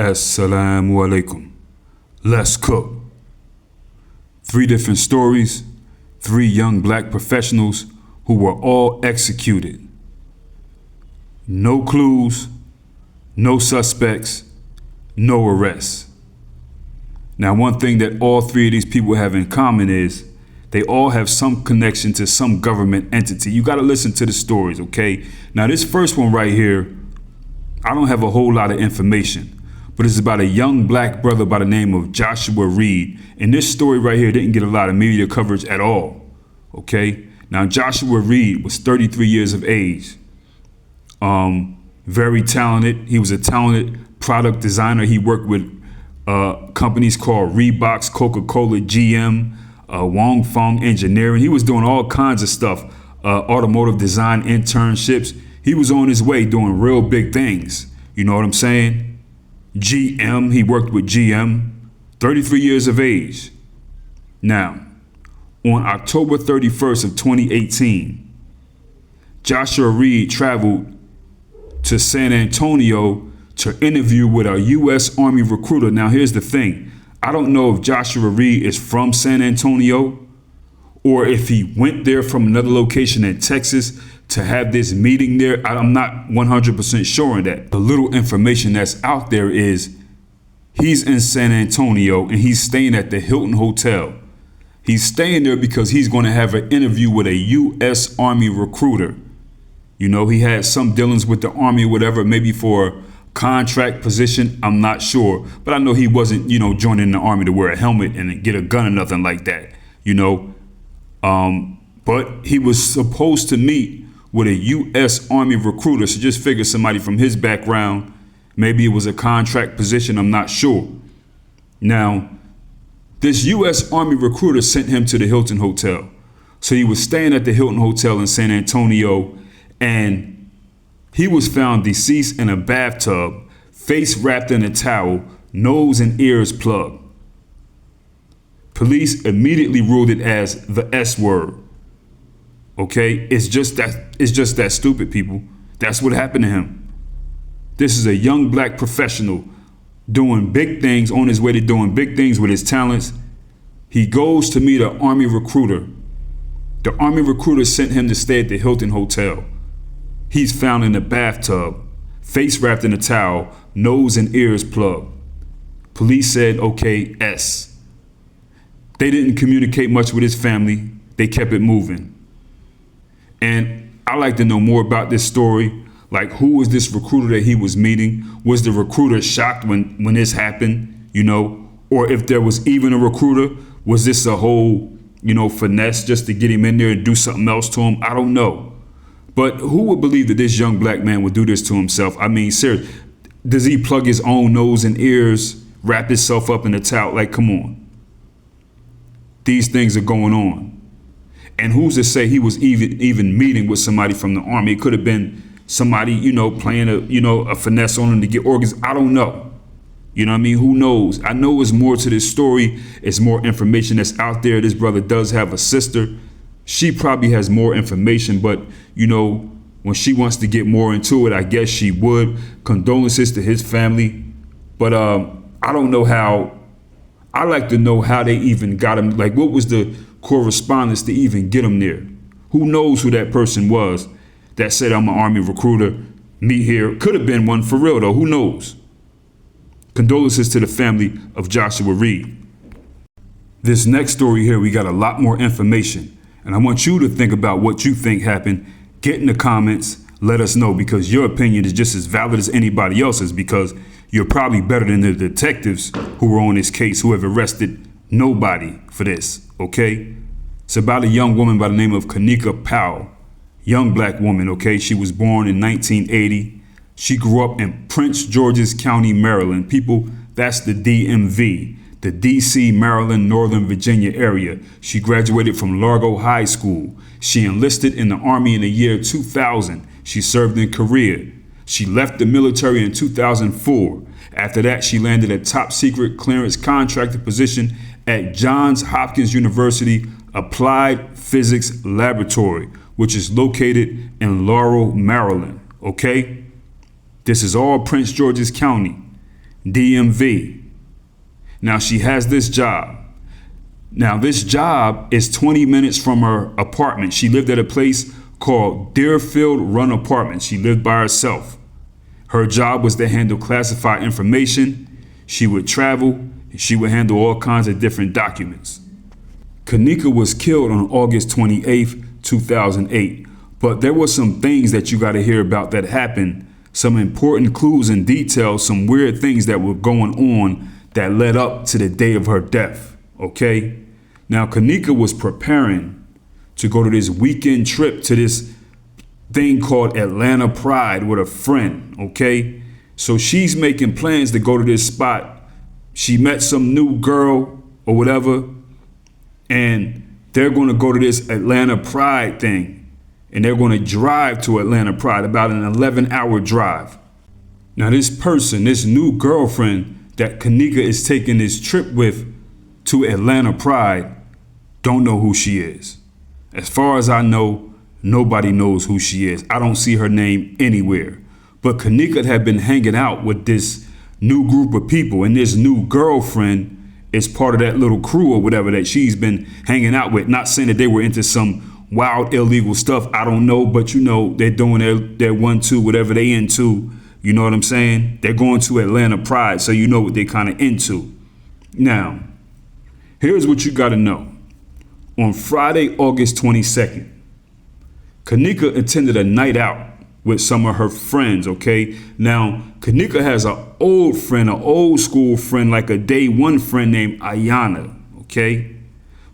Assalamu alaikum. Let's cook. 3 different stories, 3 young black professionals who were all executed. No clues, no suspects, no arrests. Now, one thing that all 3 of these people have in common is they all have some connection to some government entity. You got to listen to the stories, okay? Now, this first one right here, I don't have a whole lot of information, but it's about a young black brother by the name of Joshua Reed. And this story right here didn't get a lot of media coverage at all, okay? Now, Joshua Reed was 33 years of age. Very talented. He was a talented product designer. He worked with companies called Reeboks, Coca-Cola, GM, Wong Fong Engineering. He was doing all kinds of stuff, automotive design internships. He was on his way doing real big things. You know what I'm saying? GM, he worked with GM, 33 years of age. Now, on October 31st of 2018, Joshua Reed traveled to San Antonio to interview with a U.S. Army recruiter. Now, here's the thing. I don't know if Joshua Reed is from San Antonio or if he went there from another location in Texas to have this meeting there. I'm not 100% sure on that. The little information that's out there is he's in San Antonio and he's staying at the Hilton Hotel. He's staying there because he's going to have an interview with a U.S. Army recruiter. You know, he had some dealings with the Army or whatever, maybe for a contract position. I'm not sure. But I know he wasn't, joining the Army to wear a helmet and get a gun or nothing like that, But he was supposed to meet with a U.S. Army recruiter. So just figure somebody from his background. Maybe it was a contract position. I'm not sure. Now, this U.S. Army recruiter sent him to the Hilton Hotel. So he was staying at the Hilton Hotel in San Antonio, and he was found deceased in a bathtub, face wrapped in a towel, nose and ears plugged. Police immediately ruled it as the S word. Okay, it's just that stupid, people. That's what happened to him. This is a young black professional doing big things, on his way to doing big things with his talents. He goes to meet an Army recruiter. The Army recruiter sent him to stay at the Hilton Hotel. He's found in a bathtub, face wrapped in a towel, nose and ears plugged. Police said, okay, S. They didn't communicate much with his family. They kept it moving. And I'd like to know more about this story. Like, who was this recruiter that he was meeting? Was the recruiter shocked when this happened, Or if there was even a recruiter, was this a whole, finesse just to get him in there and do something else to him? I don't know. But who would believe that this young black man would do this to himself? I mean, seriously, does he plug his own nose and ears, wrap himself up in a towel? Like, come on. These things are going on. And who's to say he was even meeting with somebody from the Army? It could have been somebody, playing a finesse on him to get organs. I don't know. You know what I mean? Who knows? I know there's more to this story. It's more information that's out there. This brother does have a sister. She probably has more information, but, when she wants to get more into it, I guess she would. Condolences to his family. But I don't know how. I like to know how they even got him. Like, what was the correspondence to even get him there? Who knows who that person was that said, I'm an Army recruiter, meet here? Could have been one for real, though. Who knows? Condolences to the family of Joshua Reed. This next story here, we got a lot more information. And I want you to think about what you think happened. Get in the comments. Let us know, because your opinion is just as valid as anybody else's, because you're probably better than the detectives who were on this case, who have arrested nobody for this, okay? It's about a young woman by the name of Kenneka Powell, young black woman, okay? She was born in 1980. She grew up in Prince George's County, Maryland. People, that's the DMV, the DC, Maryland, Northern Virginia area. She graduated from Largo High School. She enlisted in the Army in the year 2000. She served in Korea. She left the military in 2004. After that, she landed a top secret clearance contractor position at Johns Hopkins University Applied Physics Laboratory, which is located in Laurel, Maryland. Okay? This is all Prince George's County. DMV. Now she has this job. Now this job is 20 minutes from her apartment. She lived at a place called Deerfield Run Apartments. She lived by herself. Her job was to handle classified information. She would travel. She would handle all kinds of different documents. Kenneka was killed on August 28th, 2008. But there were some things that you got to hear about that happened. Some important clues and details, some weird things that were going on that led up to the day of her death. Okay? Now, Kenneka was preparing to go to this weekend trip to this thing called Atlanta Pride with a friend. Okay? So she's making plans to go to this spot. She met some new girl or whatever, and they're going to go to this Atlanta Pride thing. And they're going to drive to Atlanta Pride, about an 11-hour drive. Now this person, this new girlfriend that Kenneka is taking this trip with to Atlanta Pride, don't know who she is. As far as I know, nobody knows who she is. I don't see her name anywhere. But Kenneka had been hanging out with this new group of people, and this new girlfriend is part of that little crew or whatever that she's been hanging out with. Not saying that they were into some wild illegal stuff, I don't know, but you know, they're doing their 1-2, whatever they into, you know what I'm saying? They're going to Atlanta Pride, so you know what they're kind of into. Now, here's what you got to know. On Friday, August 22nd, Kenneka attended a night out with some of her friends, okay? Now, Kenneka has an old friend, an old school friend, like a day one friend named Ayana, okay?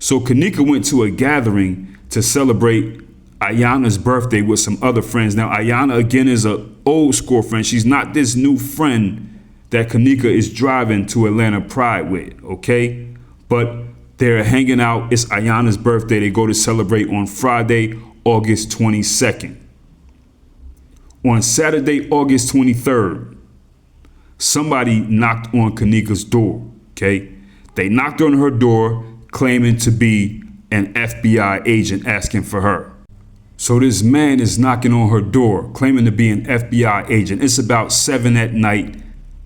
So Kenneka went to a gathering to celebrate Ayana's birthday with some other friends. Now, Ayana, again, is an old school friend. She's not this new friend that Kenneka is driving to Atlanta Pride with, okay? But they're hanging out. It's Ayana's birthday. They go to celebrate on Friday, August 22nd. On Saturday, August 23rd, somebody knocked on Kenneka's door, okay? They knocked on her door claiming to be an FBI agent asking for her. So this man is knocking on her door, claiming to be an FBI agent. It's about 7 at night,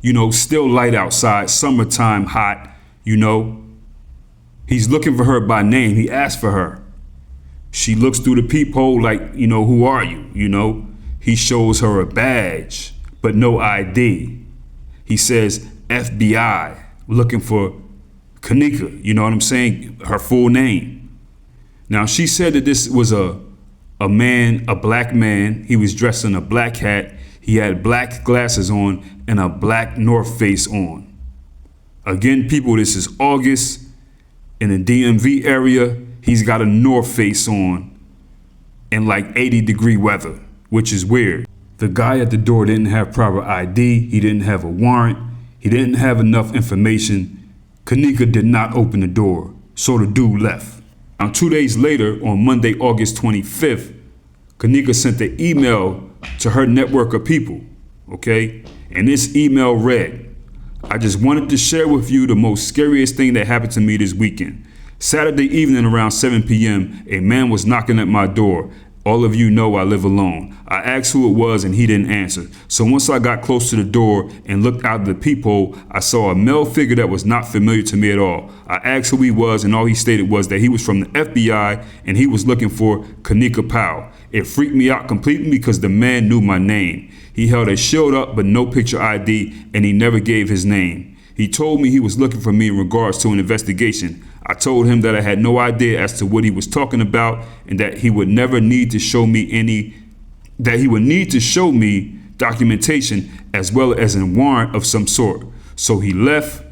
you know, still light outside, summertime, hot, you know. He's looking for her by name. He asked for her. She looks through the peephole like, you know, who are you? You know, he shows her a badge, but no ID. He says, FBI, looking for Kenneka, you know what I'm saying? Her full name. Now, she said that this was a man, a black man. He was dressed in a black hat. He had black glasses on and a black North Face on. Again, people, this is August in the DMV area. He's got a North Face on in like 80-degree weather, which is weird. The guy at the door didn't have proper ID. He didn't have a warrant. He didn't have enough information. Kenneka did not open the door, so the dude left. Now, 2 days later, on Monday, August 25th, Kenneka sent an email to her network of people, okay? And this email read, I just wanted to share with you the most scariest thing that happened to me this weekend. Saturday evening around 7 p.m., a man was knocking at my door. All of you know I live alone. I asked who it was and he didn't answer. So once I got close to the door and looked out the peephole, I saw a male figure that was not familiar to me at all. I asked who he was and all he stated was that he was from the FBI and he was looking for Kenneka Powell. It freaked me out completely because the man knew my name. He held a shield up but no picture ID and he never gave his name. He told me he was looking for me in regards to an investigation. I told him that I had no idea as to what he was talking about and that he would never need to show me documentation as well as a warrant of some sort. So he left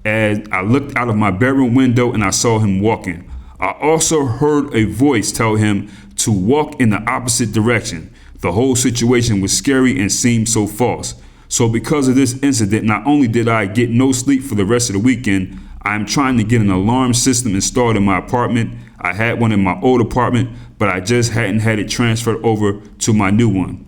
and I looked out of my bedroom window and I saw him walking. I also heard a voice tell him to walk in the opposite direction. The whole situation was scary and seemed so false. So because of this incident, not only did I get no sleep for the rest of the weekend, I'm trying to get an alarm system installed in my apartment. I had one in my old apartment, but I just hadn't had it transferred over to my new one.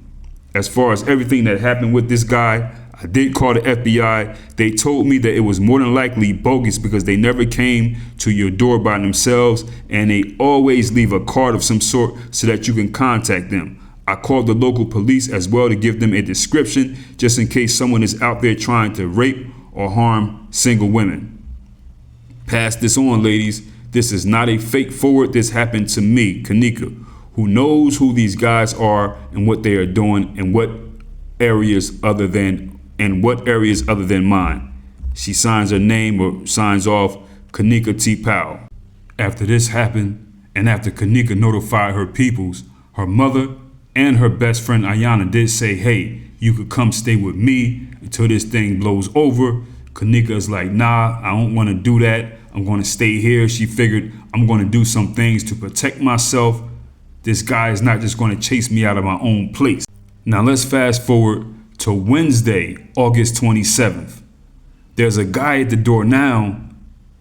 As far as everything that happened with this guy, I did call the FBI. They told me that it was more than likely bogus because they never came to your door by themselves and they always leave a card of some sort so that you can contact them. I called the local police as well to give them a description just in case someone is out there trying to rape or harm single women. Pass this on, ladies. This is not a fake forward. This happened to me, Kenneka, who knows who these guys are and what they are doing and what areas other than mine. She signs her name or signs off Kenneka T. Powell. After this happened, and after Kenneka notified her peoples, her mother and her best friend Ayana did say, hey, you could come stay with me until this thing blows over. Kenneka is like, nah, I don't want to do that. I'm going to stay here. She figured I'm going to do some things to protect myself. This guy is not just going to chase me out of my own place. Now let's fast forward to Wednesday, August 27th. There's a guy at the door now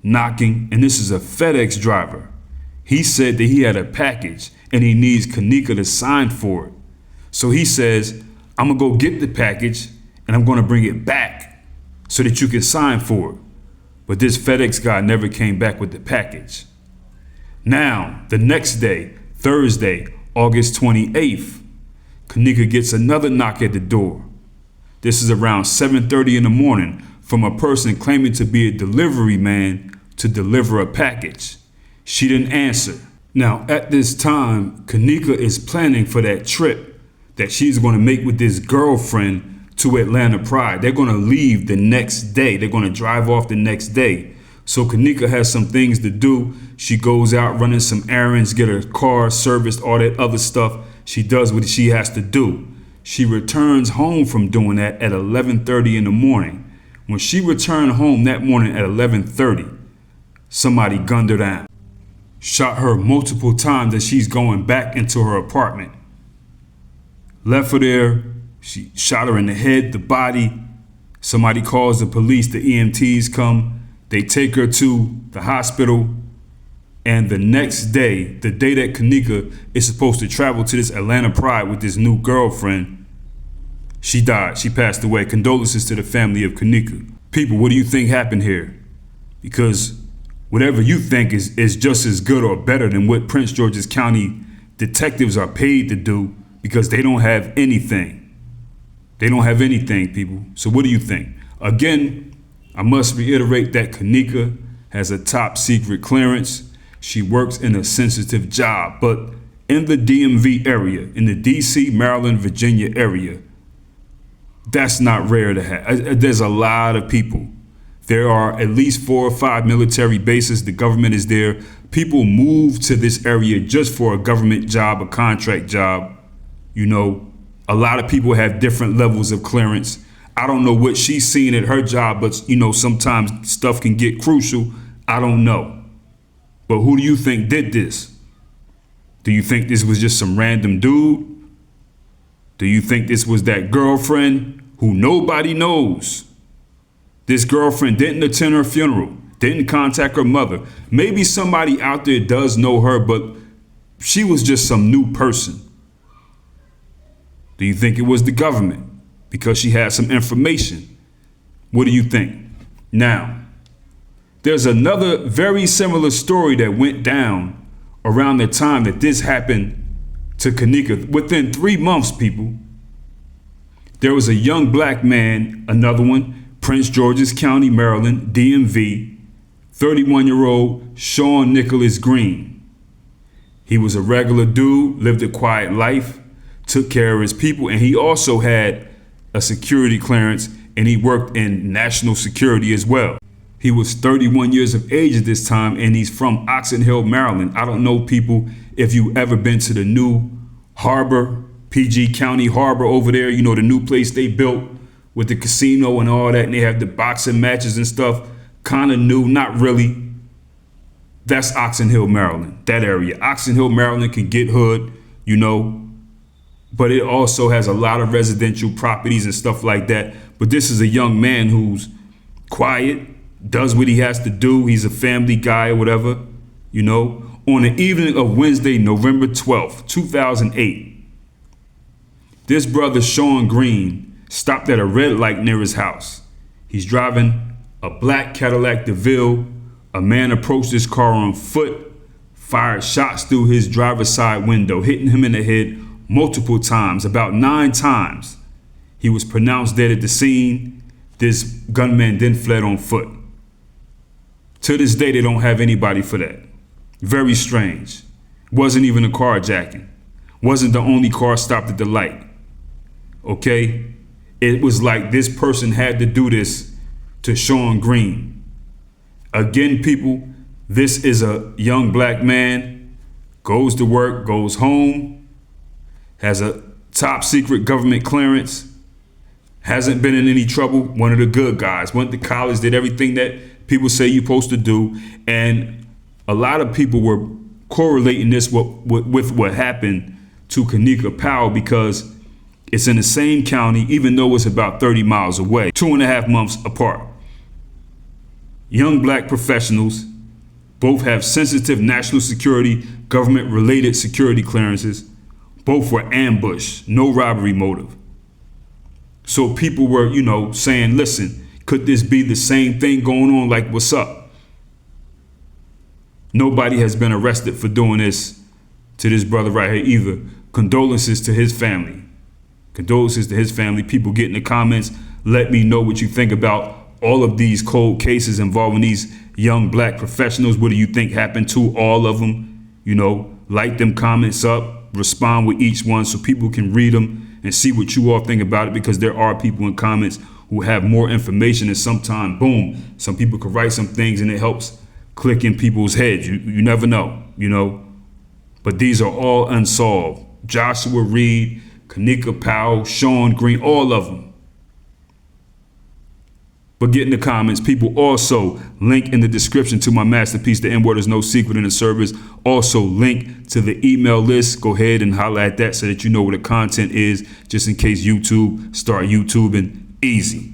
knocking, and this is a FedEx driver. He said that he had a package and he needs Kenneka to sign for it. So he says, I'm gonna go get the package and I'm gonna bring it back so that you can sign for it. But this FedEx guy never came back with the package. Now, the next day, Thursday, August 28th, Kenneka gets another knock at the door. This is around 7:30 in the morning from a person claiming to be a delivery man to deliver a package. She didn't answer. Now, at this time, Kenneka is planning for that trip that she's going to make with this girlfriend to Atlanta Pride. They're going to leave the next day. They're going to drive off the next day. So Kenneka has some things to do. She goes out running some errands, get her car serviced, all that other stuff. She does what she has to do. She returns home from doing that at 11:30 in the morning. When she returned home that morning at 11:30, somebody gunned her down. Shot her multiple times as she's going back into her apartment. Left her there. She shot her in the head, the body. Somebody calls the police, the EMTs come. They take her to the hospital. And the next day, the day that Kenneka is supposed to travel to this Atlanta Pride with this new girlfriend, she died. She passed away. Condolences to the family of Kenneka. People, what do you think happened here? Because whatever you think is just as good or better than what Prince George's County detectives are paid to do, because they don't have anything. They don't have anything, people. So what do you think? Again, I must reiterate that Kenneka has a top secret clearance. She works in a sensitive job, but in the DMV area, in the DC, Maryland, Virginia area, that's not rare to have. There's a lot of people. There are at least 4 or 5 military bases. The government is there. People move to this area just for a government job, a contract job. You know, a lot of people have different levels of clearance. I don't know what she's seen at her job, but you know, sometimes stuff can get crucial. I don't know. But who do you think did this? Do you think this was just some random dude? Do you think this was that girlfriend who nobody knows? This girlfriend didn't attend her funeral, didn't contact her mother. Maybe somebody out there does know her, but she was just some new person. Do you think it was the government because she had some information? What do you think? Now, there's another very similar story that went down around the time that this happened to Kenneka. Within 3 months, people, there was a young black man, another one, Prince George's County, Maryland, DMV, 31-year-old Shawn Green. He was a regular dude, lived a quiet life, took care of his people, and he also had a security clearance, and he worked in national security as well. He was 31 years of age at this time, and he's from Oxon Hill, Maryland. I don't know, people, if you've ever been to the new harbor, PG County Harbor over there, you know, the new place they built with the casino and all that, and they have the boxing matches and stuff. Kind of new, not really. That's Oxon Hill, Maryland, that area. Oxon Hill, Maryland can get hood, you know, but it also has a lot of residential properties and stuff like that. But this is a young man who's quiet, does what he has to do. He's a family guy or whatever, you know. On the evening of Wednesday, November 12th, 2008, this brother Shawn Green stopped at a red light near his house. He's driving a black Cadillac DeVille. A man approached his car on foot, fired shots through his driver's side window, hitting him in the head multiple times, about 9 times. He was pronounced dead at the scene. this gunman then fled on foot. To this day, they don't have anybody for that. Very strange. Wasn't even a carjacking. Wasn't the only car stopped at the light. Okay? It was like this person had to do this to Shawn Green. Again, people, this is a young black man, goes to work, goes home, has a top secret government clearance, hasn't been in any trouble, one of the good guys, went to college, did everything that people say you're supposed to do. And a lot of people were correlating this with what happened to Kenneka Powell because it's in the same county, even though it's about 30 miles away, 2.5 months apart. Young black professionals both have sensitive national security, government-related security clearances. Both were ambushed, no robbery motive. So people were, saying, listen, could this be the same thing going on? Like, what's up? Nobody has been arrested for doing this to this brother right here either. Condolences to his family. Condolences to his family. People get in the comments. Let me know what you think about all of these cold cases involving these young black professionals. What do you think happened to all of them? Light them comments up, respond with each one so people can read them and see what you all think about it, because there are people in comments who have more information, and sometimes, boom, some people could write some things and it helps click in people's heads. You never know, But these are all unsolved. Joshua Reed, Kenneka Powell, Shawn Green, all of them. But get in the comments. People, also link in the description to my masterpiece, The N-Word Is No Secret in the Service. Also link to the email list. Go ahead and holler at that so that you know what the content is, just in case YouTube start YouTubing. Easy.